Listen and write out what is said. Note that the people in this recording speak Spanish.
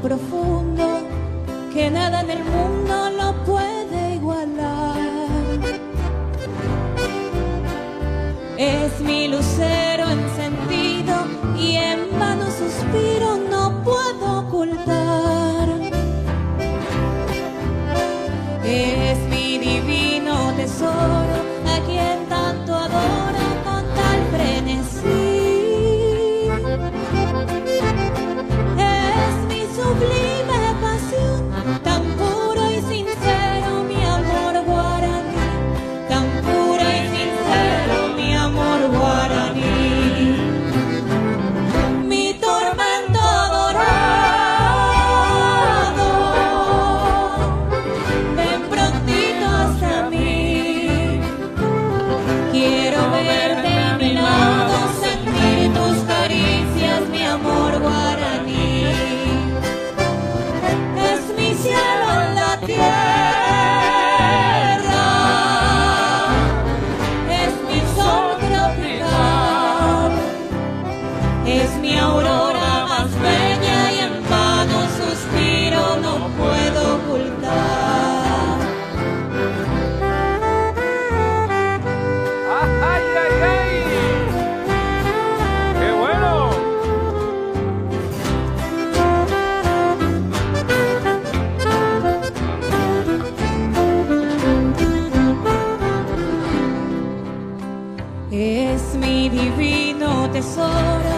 profundo que nada en el mundo lo puede igualar. Es mi lucero encendido y en vano suspiro, no puedo ocultar. Es mi divino tesoro, a quien tanto adoro con tal frenesí. Es mi sublime pasión, tan puro y sincero mi amor guaraní, tan puro y sincero mi amor guaraní. Mi tormento adorado, ven prontito hasta mí. Quiero verte a mi lado, sentir tus caricias, mi amor guaraní. Es mi cielo en la tierra, es mi sol tropical, es mi aurora más bella y en vano suspiro, no puedo ocultar. ¡Ay, ay, ay! ¡Qué bueno! Es mi divino tesoro,